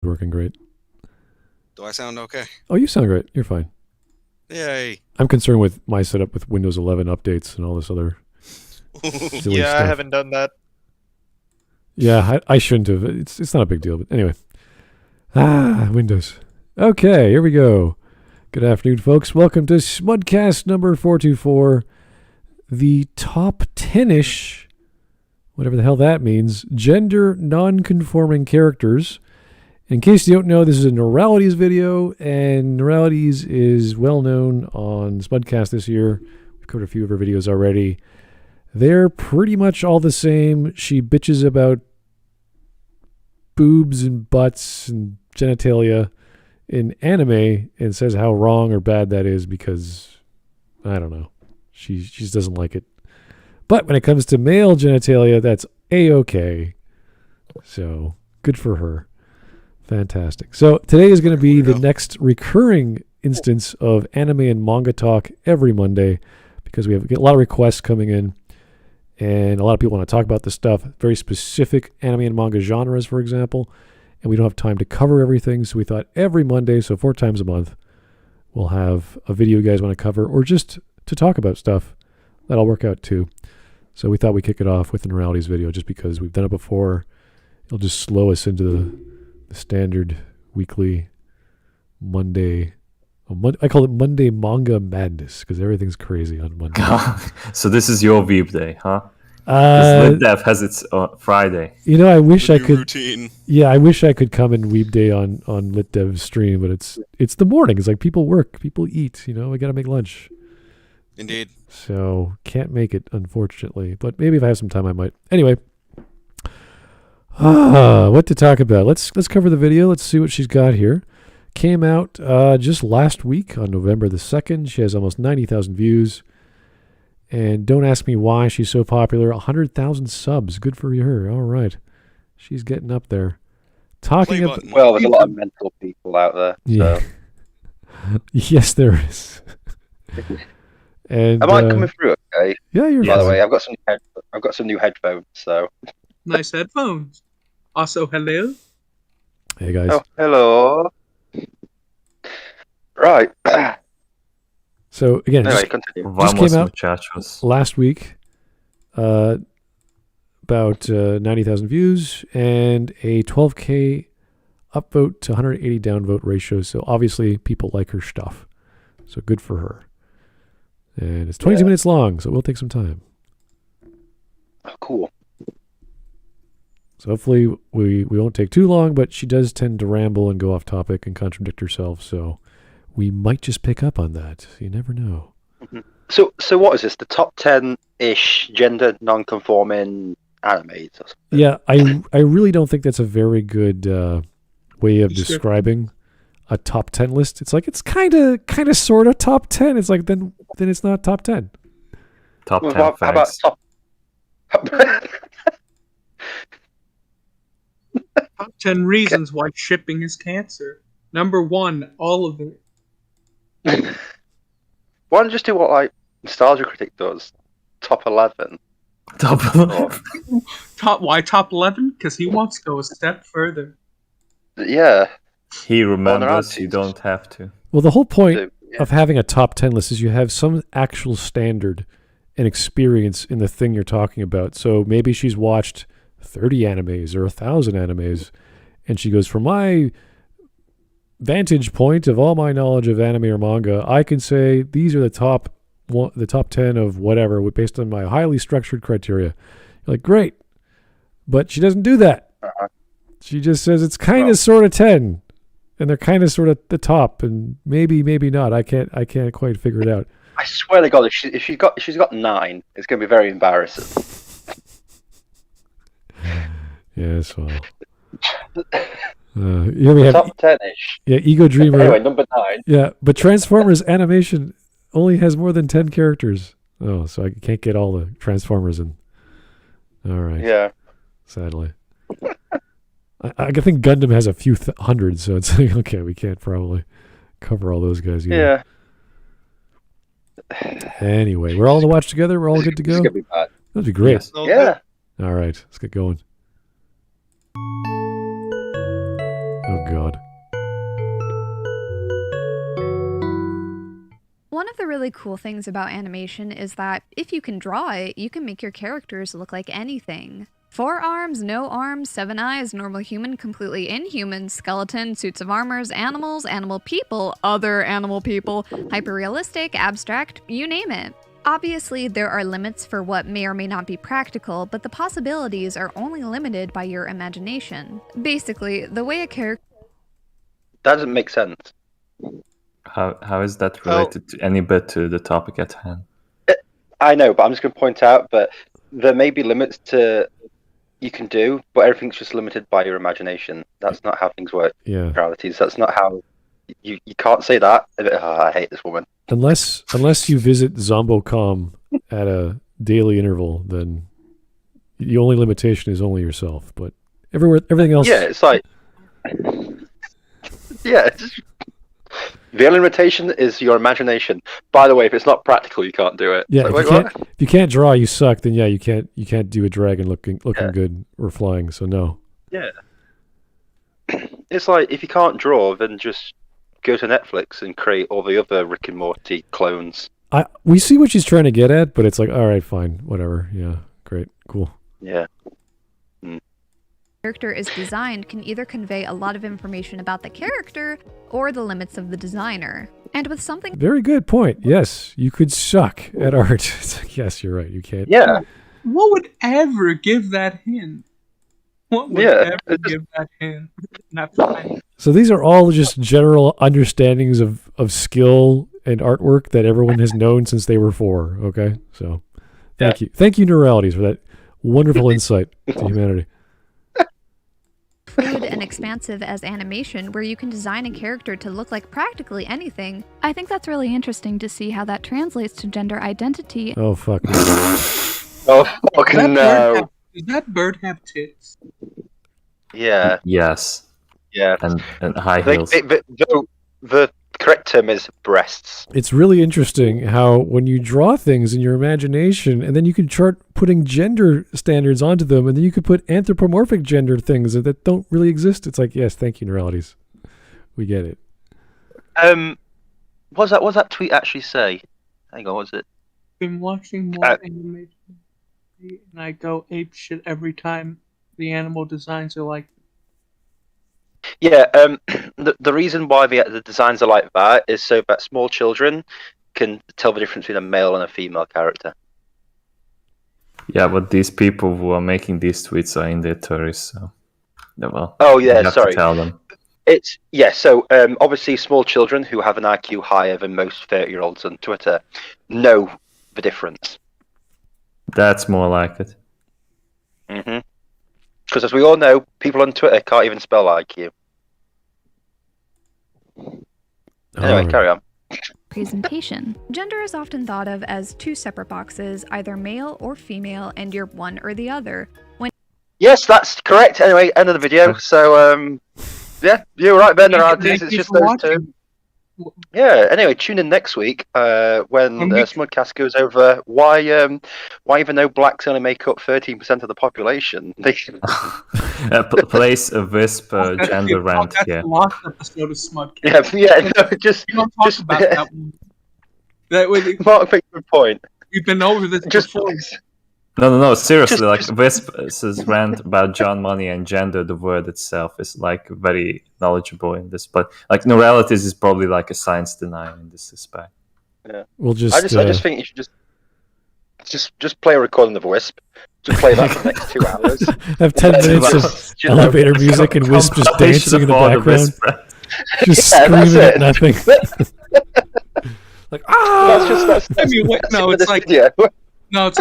Working great. Do I sound okay? Oh, you sound great. You're fine. Yay. I'm concerned with my setup with Windows 11 updates and all this other silly Yeah, stuff. I haven't done that. Yeah, I shouldn't have. It's not a big deal, but anyway. Windows. Okay, here we go. Good afternoon, folks. Welcome to Smudcast number 424, the top 10-ish, whatever the hell that means, gender non-conforming characters. In case you don't know, this is a Noralities video, and Noralities is well known on Smudcast this year. We've covered a few of her videos already. They're pretty much all the same. She bitches about boobs and butts and genitalia in anime and says how wrong or bad that is because, I don't know, she just doesn't like it. But when it comes to male genitalia, that's A-okay. So, good for her. Fantastic. So, today is going to be the next recurring instance of anime and manga talk every Monday because we get a lot of requests coming in. And a lot of people want to talk about this stuff, very specific anime and manga genres, for example. And we don't have time to cover everything, so we thought every Monday, so 4 times a month, we'll have a video you guys want to cover, or just to talk about stuff. That'll work out too. So we thought we'd kick it off with the Noralities video, just because we've done it before. It'll just slow us into the standard weekly Monday. I call it Monday Manga Madness, because everything's crazy on Monday. So this is your Weeb day, huh? Because LitDev has its Friday. You know, I wish I could. Routine. Yeah, I wish I could come and Weeb Day on LitDev's stream, but it's the morning. It's like people work, people eat. You know, I got to make lunch. Indeed. So can't make it, unfortunately. But maybe if I have some time, I might. Anyway, what to talk about? Let's cover the video. Let's see what she's got here. Came out just last week on November the 2nd. She has almost 90,000 views. And don't ask me why she's so popular. 100,000 subs. Good for her. All right. She's getting up there. Talking about... Well, there's a lot of mental people out there. So. Yeah. Yes, there is. And, am I coming through okay? Yeah, you're By the way, I've got some new headphones, so... Nice headphones. Also, hello. Hey, guys. Oh, hello. Right. So, again, anyway, just came out last week. About 90,000 views and a 12K upvote to 180 downvote ratio. So, obviously, people like her stuff. So, good for her. And it's 22 minutes long, so it will take some time. Oh, cool. So hopefully we won't take too long, but she does tend to ramble and go off topic and contradict herself, so we might just pick up on that. You never know. Mm-hmm. So what is this? The top 10-ish gender non-conforming animes? Or something? Yeah, I really don't think that's a very good way of describing a top 10 list. It's like it's kind of sort of top 10. It's like then it's not top 10. Top 10 how about top? Top 10 reasons why shipping is cancer. Number 1, all of it. Why don't you just do what like Nostalgia Critic does? Top 11. Top 11. Why top 11? Because he wants to go a step further. Yeah. He remembers you don't have to. Well, the whole point of having a top 10 list is you have some actual standard and experience in the thing you're talking about. So maybe she's watched 30 animes or 1,000 animes, and she goes, from my vantage point of all my knowledge of anime or manga, I can say these are the top 10 of whatever based on my highly structured criteria. You're like, great, but she doesn't do that. She just says it's kind of sort of 10, and they're kind of sort of the top, and maybe not. I can't quite figure it out. I swear to God, if she's got 9, it's going to be very embarrassing. Yes, well. Here we have top 10-ish. Yeah, Ego Dreamer. Anyway, number 9. Yeah, but Transformers animation only has more than 10 characters. Oh, so I can't get all the Transformers in. All right. Yeah. Sadly. I think Gundam has a few hundred, so it's like, okay, we can't probably cover all those guys either. Yeah. Anyway, we're all to watch together. We're all good to go. This is going to be bad. That'd be great. Yes. Yeah. All right, let's get going. Oh God. One of the really cool things about animation is that if you can draw it, you can make your characters look like anything. 4 arms, no arms, 7 eyes, normal human, completely inhuman, skeleton, suits of armors, animals, animal people, other animal people, hyper-realistic, abstract, you name it. Obviously, there are limits for what may or may not be practical, but the possibilities are only limited by your imagination. Basically, the way a character... That doesn't make sense. How is that related to any bit to the topic at hand? I know, but I'm just going to point out that there may be limits to you can do, but everything's just limited by your imagination. That's not how things work. Yeah. Realities. That's not how you can't say that. I hate this woman. Unless you visit Zombocom at a daily interval, then the only limitation is only yourself. But everything else. Yeah, it's like. Yeah. The only limitation is your imagination. By the way, if it's not practical, you can't do it. Yeah, Like, if you can't draw, you suck. Then yeah, you can't do a dragon looking good or flying. So no. Yeah. It's like if you can't draw, then just go to Netflix and create all the other Rick and Morty clones. We see what she's trying to get at, but it's like, all right, fine, whatever. Yeah, great, cool. Yeah. Character is designed can either convey a lot of information about the character or the limits of the designer. And with something... Very good point. Yes, you could suck at art. It's like, yes, you're right. You can't. Yeah. What would ever give that hint? What would ever give that hint? Not funny. So these are all just general understandings of skill and artwork that everyone has known since they were 4. Okay, so thank you, Noralities, for that wonderful insight to humanity. Fluid and expansive as animation, where you can design a character to look like practically anything. I think that's really interesting to see how that translates to gender identity. Oh fuck. Oh fucking no. Does that bird have tits? Yeah. Yes. Yeah. And high heels. The correct term is breasts. It's really interesting how when you draw things in your imagination, and then you can start putting gender standards onto them, and then you could put anthropomorphic gender things that don't really exist. It's like, yes, thank you, Noralities. We get it. What's that tweet actually say? Hang on, what's it? Been watching more animation, and I go ape shit every time the animal designs are like. Yeah, the reason why the designs are like that is so that small children can tell the difference between a male and a female character. Yeah, but these people who are making these tweets are in their 30s, so well. Oh yeah, you have sorry. to tell them. So obviously small children who have an IQ higher than most 30-year-olds on Twitter know the difference. That's more like it. Mm-hmm. Because as we all know, people on Twitter can't even spell IQ. Anyway, carry on. Presentation. Gender is often thought of as 2 separate boxes, either male or female, and you're one or the other. Yes, that's correct. Anyway, end of the video. So, yeah, you're right, Ben. It's just those 2. Yeah. Anyway, tune in next week when Smudcast goes over why even though blacks only make up 13% of the population, they place a Whisp gender rant here. That's the last episode of Smudcast. Yeah. No, just we don't talk about that one. Mark makes a good point. We've been over this before. No, seriously, like Wisp's rant about John Money and gender, the word itself is like very knowledgeable in this, but like Noralities is probably like a science denier in this respect. Yeah. We'll just I just think you should just play a recording of Wisp. Just play that for the next 2 hours. Have 10 minutes of elevator music and Wisp just dancing in the background. Just screaming at nothing. Like, that's I mean, wait, no, it's like. Yeah. No, it's like